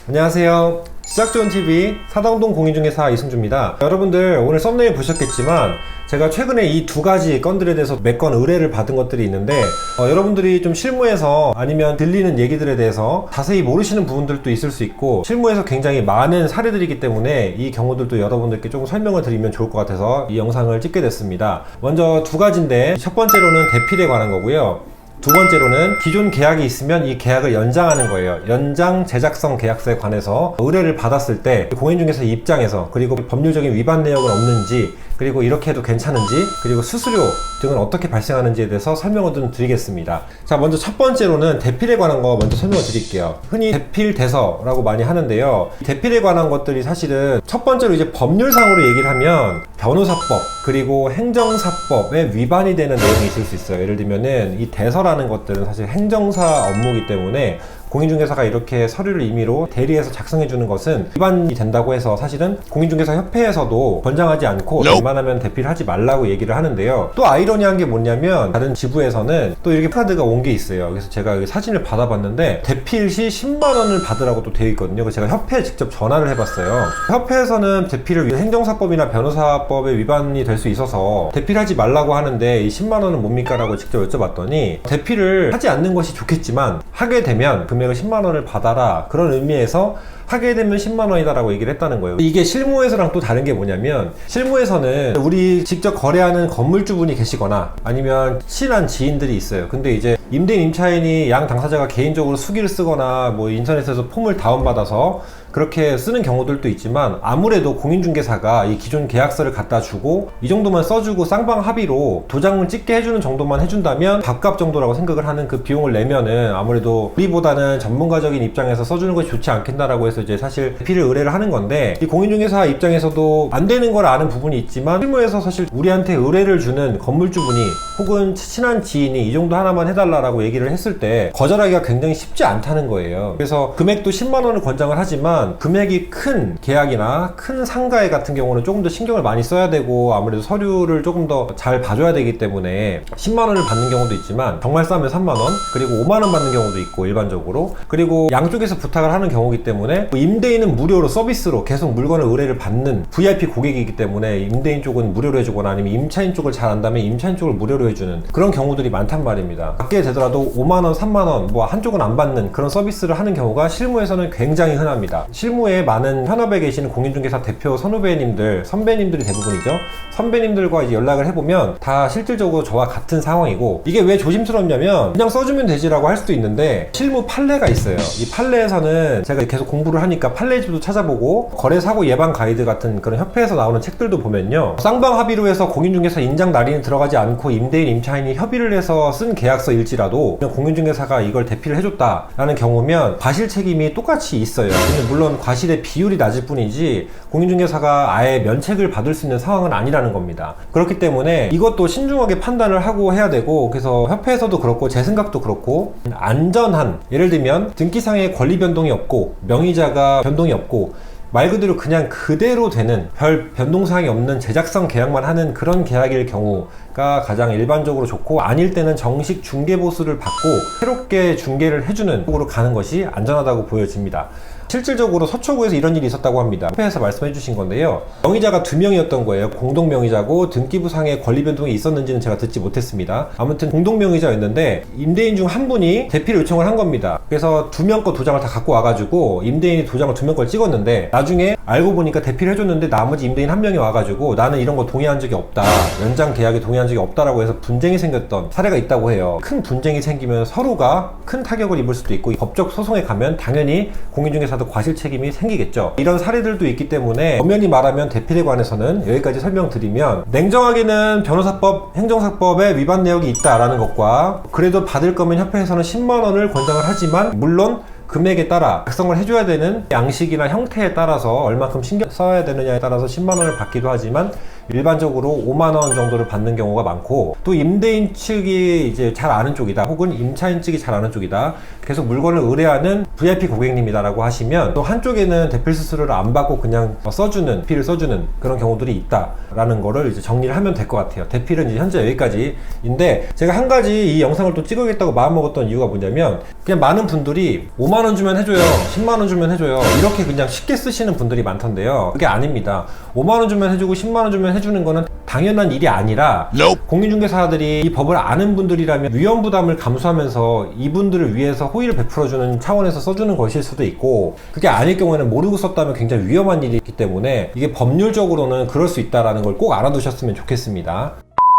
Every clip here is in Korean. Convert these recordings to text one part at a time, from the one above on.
안녕하세요. 시작좋은TV 사당동 공인중개사 이승주입니다. 여러분들 오늘 썸네일 보셨겠지만 제가 최근에 이 두 가지 건들에 대해서 몇 건 의뢰를 받은 것들이 있는데 여러분들이 좀 실무에서 아니면 들리는 얘기들에 대해서 자세히 모르시는 부분들도 있을 수 있고 실무에서 굉장히 많은 사례들이기 때문에 이 경우들도 여러분들께 조금 설명을 드리면 좋을 것 같아서 이 영상을 찍게 됐습니다. 먼저 두 가지인데 첫 번째로는 대필에 관한 거고요. 두 번째로는 기존 계약이 있으면 이 계약을 연장하는 거예요. 연장 제작성 계약서에 관해서 의뢰를 받았을 때 공인중개사 입장에서 그리고 법률적인 위반 내역은 없는지 그리고 이렇게 해도 괜찮은지 그리고 수수료 등은 어떻게 발생하는지에 대해서 설명을 좀 드리겠습니다. 자, 먼저 첫 번째로는 대필에 관한 거 먼저 설명을 드릴게요. 흔히 대필 대서라고 많이 하는데요. 대필에 관한 것들이 사실은 첫 번째로 이제 법률상으로 얘기를 하면 변호사법 그리고 행정사법에 위반이 되는 내용이 있을 수 있어요. 예를 들면은 이 대서라는 것들은 사실 행정사 업무이기 때문에 공인중개사가 이렇게 서류를 임의로 대리해서 작성해 주는 것은 위반이 된다고 해서 사실은 공인중개사 협회에서도 권장하지 않고 웬만하면 대필을 하지 말라고 얘기를 하는데요. 또 아이러니한 게 뭐냐면 다른 지부에서는 또 이렇게 카드가 온 게 있어요. 그래서 제가 여기 사진을 받아봤는데 대필 시 10만 원을 받으라고 또 되어 있거든요. 그래서 제가 협회에 직접 전화를 해봤어요. 협회에서는 대필을 행정사법이나 변호사법에 위반이 될 수 있어서 대필하지 말라고 하는데 이 10만 원은 뭡니까? 라고 직접 여쭤봤더니 대필을 하지 않는 것이 좋겠지만 하게 되면 금액을 10만 원을 받아라, 그런 의미에서 하게 되면 10만 원이다 라고 얘기를 했다는 거예요. 이게 실무에서랑 또 다른 게 뭐냐면 실무에서는 우리 직접 거래하는 건물주분이 계시거나 아니면 친한 지인들이 있어요. 근데 이제 임대인 임차인이 양 당사자가 개인적으로 수기를 쓰거나 뭐 인터넷에서 폼을 다운받아서 그렇게 쓰는 경우들도 있지만 아무래도 공인중개사가 이 기존 계약서를 갖다 주고 이 정도만 써주고 쌍방 합의로 도장을 찍게 해주는 정도만 해준다면 밥값 정도라고 생각을 하는 그 비용을 내면은 아무래도 우리보다는 전문가적인 입장에서 써주는 것이 좋지 않겠나라고 해서 이제 사실 대필을 의뢰를 하는 건데 이 공인중개사 입장에서도 안 되는 걸 아는 부분이 있지만 실무에서 사실 우리한테 의뢰를 주는 건물주분이 혹은 친한 지인이 이 정도 하나만 해달라라고 얘기를 했을 때 거절하기가 굉장히 쉽지 않다는 거예요. 그래서 금액도 10만 원을 권장을 하지만 금액이 큰 계약이나 큰 상가에 같은 경우는 조금 더 신경을 많이 써야 되고 아무래도 서류를 조금 더 잘 봐줘야 되기 때문에 10만 원을 받는 경우도 있지만 정말 싸면 3만 원 그리고 5만 원 받는 경우도 있고 일반적으로 그리고 양쪽에서 부탁을 하는 경우이기 때문에 임대인은 무료로 서비스로 계속 물건을 의뢰를 받는 VIP 고객이기 때문에 임대인 쪽은 무료로 해주거나 아니면 임차인 쪽을 잘 안다면 임차인 쪽을 무료로 해주는 그런 경우들이 많단 말입니다. 받게 되더라도 5만 원, 3만 원 뭐 한쪽은 안 받는 그런 서비스를 하는 경우가 실무에서는 굉장히 흔합니다. 실무에 많은 현업에 계시는 공인중개사 대표 선후배님들, 선배님들이 대부분이죠. 선배님들과 이제 연락을 해보면 다 실질적으로 저와 같은 상황이고 이게 왜 조심스럽냐면 그냥 써주면 되지라고 할 수도 있는데 실무 판례가 있어요. 이 판례에서는 제가 계속 공부를 하니까 판례집도 찾아보고 거래사고 예방 가이드 같은 그런 협회에서 나오는 책들도 보면요. 쌍방 합의로 해서 공인중개사 인장 날인이 들어가지 않고 임대인 임차인이 협의를 해서 쓴 계약서일지라도 공인중개사가 이걸 대필을 해줬다라는 경우면 과실 책임이 똑같이 있어요. 근데 물론 과실의 비율이 낮을 뿐이지 공인중개사가 아예 면책을 받을 수 있는 상황은 아니라는 겁니다. 그렇기 때문에 이것도 신중하게 판단을 하고 해야 되고 그래서 협회에서도 그렇고 제 생각도 그렇고 안전한 예를 들면 등기상의 권리 변동이 없고 명의자가 변동이 없고 말 그대로 그냥 그대로 되는 별 변동사항이 없는 제작성 계약만 하는 그런 계약일 경우가 가장 일반적으로 좋고 아닐 때는 정식 중개보수를 받고 새롭게 중개를 해주는 쪽으로 가는 것이 안전하다고 보여집니다. 실질적으로 서초구에서 이런 일이 있었다고 합니다. 협회에서 말씀해 주신 건데요. 명의자가 2명이었던 거예요. 공동명의자고 등기부상의 권리 변동이 있었는지는 제가 듣지 못했습니다. 아무튼 공동명의자였는데 임대인 중 한 분이 대필 요청을 한 겁니다. 그래서 2명 거 도장을 다 갖고 와가지고 임대인이 도장을 2명 걸 찍었는데 나중에 알고 보니까 대필을 해줬는데 나머지 임대인 1명이 와가지고 나는 이런 거 동의한 적이 없다. 연장 계약에 동의한 적이 없다라고 해서 분쟁이 생겼던 사례가 있다고 해요. 큰 분쟁이 생기면 서로가 큰 타격을 입을 수도 있고 법적 소송에 가면 당연히 공인중개사 과실 책임이 생기겠죠. 이런 사례들도 있기 때문에 엄연히 말하면 대필에 관해서는 여기까지 설명드리면 냉정하게는 변호사법, 행정사법에 위반 내역이 있다라는 것과 그래도 받을 거면 협회에서는 10만 원을 권장을 하지만 물론 금액에 따라 작성을 해줘야 되는 양식이나 형태에 따라서 얼마큼 신경 써야 되느냐에 따라서 10만 원을 받기도 하지만 일반적으로 5만 원 정도를 받는 경우가 많고 또 임대인 측이 이제 잘 아는 쪽이다 혹은 임차인 측이 잘 아는 쪽이다 계속 물건을 의뢰하는 VIP 고객님이다 라고 하시면 또 한쪽에는 대필 수수료를 안 받고 그냥 써주는 대필을 써주는 그런 경우들이 있다 라는 거를 이제 정리를 하면 될 것 같아요. 대필은 이제 현재 여기까지인데 제가 한 가지 이 영상을 또 찍어야겠다고 마음먹었던 이유가 뭐냐면 그냥 많은 분들이 5만원 주면 해줘요, 10만원 주면 해줘요, 이렇게 그냥 쉽게 쓰시는 분들이 많던데요. 그게 아닙니다. 5만원 주면 해주고 10만원 주면 해주는 거는 당연한 일이 아니라 공인중개사들이 이 법을 아는 분들이라면 위험 부담을 감수하면서 이분들을 위해서 호의를 베풀어주는 차원에서 써주는 것일 수도 있고, 그게 아닐 경우에는 모르고 썼다면 굉장히 위험한 일이 있기 때문에 이게 법률적으로는 그럴 수 있다는 걸 꼭 알아두셨으면 좋겠습니다.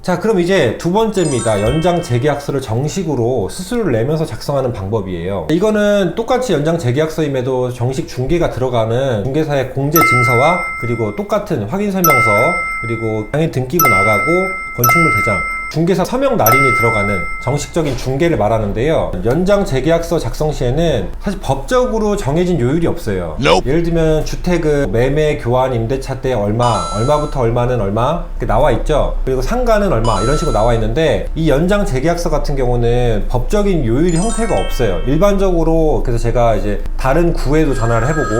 자, 그럼 이제 두 번째입니다. 연장 재계약서를 정식으로 수수료를 내면서 작성하는 방법이에요. 이거는 똑같이 연장 재계약서임에도 정식 중개가 들어가는 중개사의 공제 증서와 그리고 똑같은 확인 설명서, 그리고 당연히 등기부 나가고 건축물 대장, 중개사 서명 날인이 들어가는 정식적인 중개를 말하는데요. 연장 재계약서 작성 시에는 사실 법적으로 정해진 요율이 없어요. 예를 들면 주택은 매매, 교환, 임대차 때 얼마부터 얼마는 얼마 이렇게 나와 있죠. 그리고 상가는 얼마 이런 식으로 나와 있는데, 이 연장 재계약서 같은 경우는 법적인 요율 형태가 없어요. 일반적으로 그래서 제가 이제 다른 구에도 전화를 해보고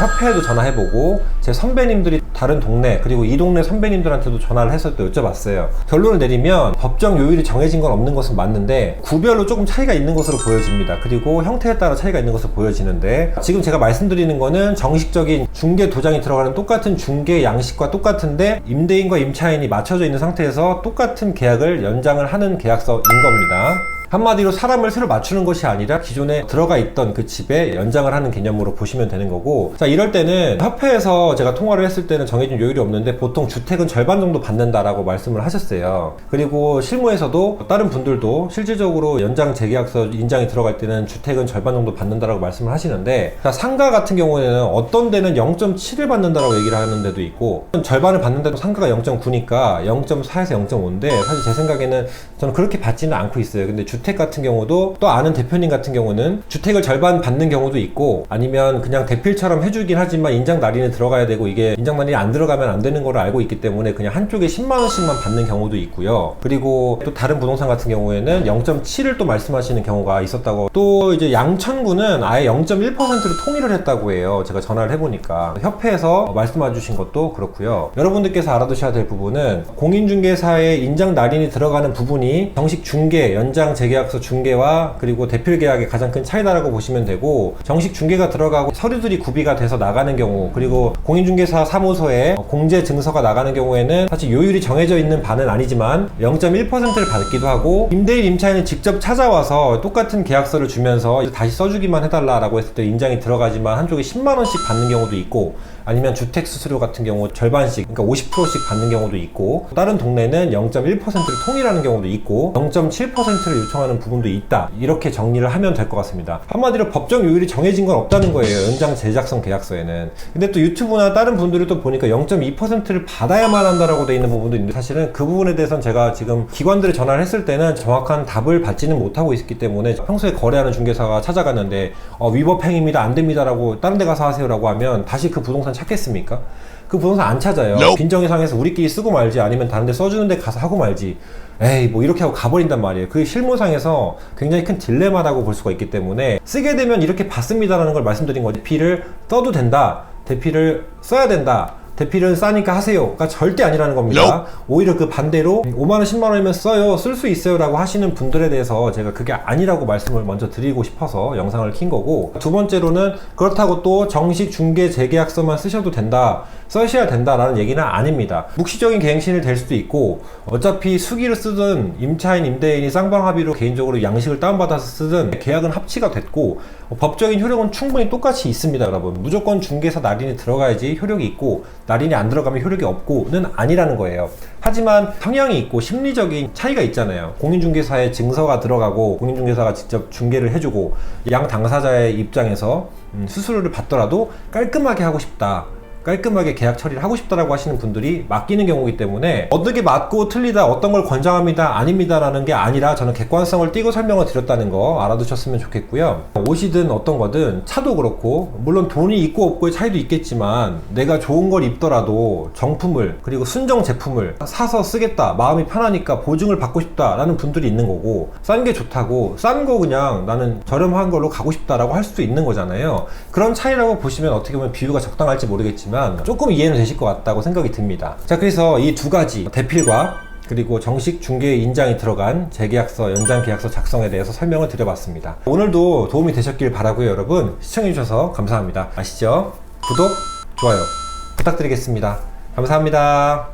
협회에도 전화해보고 제 선배님들이 다른 동네 그리고 이 동네 선배님들한테도 전화를 해서 또 여쭤봤어요. 결론을 내리면 법정 요율이 정해진 건 없는 것은 맞는데 구별로 조금 차이가 있는 것으로 보여집니다. 그리고 형태에 따라 차이가 있는 것으로 보여지는데, 지금 제가 말씀드리는 거는 정식적인 중개 도장이 들어가는 똑같은 중개 양식과 똑같은데 임대인과 임차인이 맞춰져 있는 상태에서 똑같은 계약을 연장을 하는 계약서인 겁니다. 한마디로 사람을 새로 맞추는 것이 아니라 기존에 들어가 있던 그 집에 연장을 하는 개념으로 보시면 되는 거고, 자, 이럴 때는 협회에서 제가 통화를 했을 때는 정해진 요율이 없는데 보통 주택은 절반 정도 받는다라고 말씀을 하셨어요. 그리고 실무에서도 다른 분들도 실질적으로 연장 재계약서 인장이 들어갈 때는 주택은 절반 정도 받는다라고 말씀을 하시는데, 자, 상가 같은 경우에는 어떤 데는 0.7을 받는다라고 얘기를 하는 데도 있고, 절반을 받는데도 상가가 0.9니까 0.4에서 0.5인데 사실 제 생각에는 저는 그렇게 받지는 않고 있어요. 근데 주택 같은 경우도 또 아는 대표님 같은 경우는 주택을 절반 받는 경우도 있고, 아니면 그냥 대필처럼 해주긴 하지만 인장 날인에 들어가야 되고 이게 인장 날인이 안 들어가면 안 되는 거를 알고 있기 때문에 그냥 한쪽에 10만원씩만 받는 경우도 있고요. 그리고 또 다른 부동산 같은 경우에는 0.7을 또 말씀하시는 경우가 있었다고. 또 이제 양천구는 아예 0.1%로 통일을 했다고 해요. 제가 전화를 해보니까 협회에서 말씀해 주신 것도 그렇고요. 여러분들께서 알아두셔야 될 부분은 공인중개사의 인장 날인이 들어가는 부분이 정식 중개, 연장 재계약서 중개와 그리고 대필 계약의 가장 큰 차이다라고 보시면 되고, 정식 중개가 들어가고 서류들이 구비가 돼서 나가는 경우, 그리고 공인중개사 사무소에 공제 증서가 나가는 경우에는 사실 요율이 정해져 있는 바는 아니지만 0.1%를 받기도 하고, 임대인 임차인은 직접 찾아와서 똑같은 계약서를 주면서 다시 써주기만 해달라고 했을 때 인장이 들어가지만 한쪽에 10만원씩 받는 경우도 있고, 아니면 주택 수수료 같은 경우 절반씩, 그러니까 50%씩 받는 경우도 있고, 다른 동네는 0.1%를 통일하는 경우도 있고 0.7%를 요청하는 부분도 있다, 이렇게 정리를 하면 될 것 같습니다. 한마디로 법정 요율이 정해진 건 없다는 거예요, 연장 재작성 계약서에는. 근데 또 유튜브나 다른 분들이 또 보니까 0.2%를 받아야만 한다라고 돼 있는 부분도 있는데, 사실은 그 부분에 대해서는 제가 지금 기관들에 전화를 했을 때는 정확한 답을 받지는 못하고 있기 때문에, 평소에 거래하는 중개사가 찾아갔는데 위법 행위입니다, 안 됩니다 라고 다른 데 가서 하세요 라고 하면 다시 그 부동산 찾겠습니까? 그 부동산 안 찾아요. 빈정의상에서 우리끼리 쓰고 말지, 아니면 다른 데 써주는 데 가서 하고 말지, 에이 뭐 이렇게 하고 가버린단 말이에요. 그게 실무상에서 굉장히 큰 딜레마라고 볼 수가 있기 때문에, 쓰게 되면 이렇게 받습니다라는 걸 말씀드린 거지, 대필을 써도 된다, 대필을 써야 된다, 대필은 싸니까 하세요가 절대 아니라는 겁니다. 오히려 그 반대로 5만원 10만원이면 써요, 쓸 수 있어요 라고 하시는 분들에 대해서 제가 그게 아니라고 말씀을 먼저 드리고 싶어서 영상을 킨 거고, 두 번째로는 그렇다고 또 정식 중개 재계약서만 쓰셔도 된다, 써셔야 된다라는 얘기는 아닙니다. 묵시적인 계행신을 될 수도 있고, 어차피 수기를 쓰든 임차인 임대인이 쌍방합의로 개인적으로 양식을 다운받아서 쓰든 계약은 합치가 됐고 법적인 효력은 충분히 똑같이 있습니다. 여러분, 무조건 중개사 날인이 들어가야지 효력이 있고 날인이 안 들어가면 효력이 없고는 아니라는 거예요. 하지만 성향이 있고 심리적인 차이가 있잖아요. 공인중개사의 증서가 들어가고 공인중개사가 직접 중개를 해주고, 양 당사자의 입장에서 수수료를 받더라도 깔끔하게 하고 싶다, 깔끔하게 계약 처리를 하고 싶다라고 하시는 분들이 맡기는 경우이기 때문에, 어떻게 맞고 틀리다, 어떤 걸 권장합니다, 아닙니다 라는 게 아니라 저는 객관성을 띄고 설명을 드렸다는 거 알아두셨으면 좋겠고요. 옷이든 어떤 거든, 차도 그렇고 물론 돈이 있고 없고의 차이도 있겠지만 내가 좋은 걸 입더라도 정품을, 그리고 순정 제품을 사서 쓰겠다, 마음이 편하니까 보증을 받고 싶다 라는 분들이 있는 거고, 싼 게 좋다고 싼 거 그냥 나는 저렴한 걸로 가고 싶다라고 할 수도 있는 거잖아요. 그런 차이라고 보시면 어떻게 보면 비유가 적당할지 모르겠지만 조금 이해는 되실 것 같다고 생각이 듭니다. 자, 그래서 이 두 가지, 대필과 그리고 정식 중개 인장이 들어간 재계약서, 연장계약서 작성에 대해서 설명을 드려봤습니다. 오늘도 도움이 되셨길 바라고요. 여러분 시청해주셔서 감사합니다. 아시죠? 구독, 좋아요 부탁드리겠습니다. 감사합니다.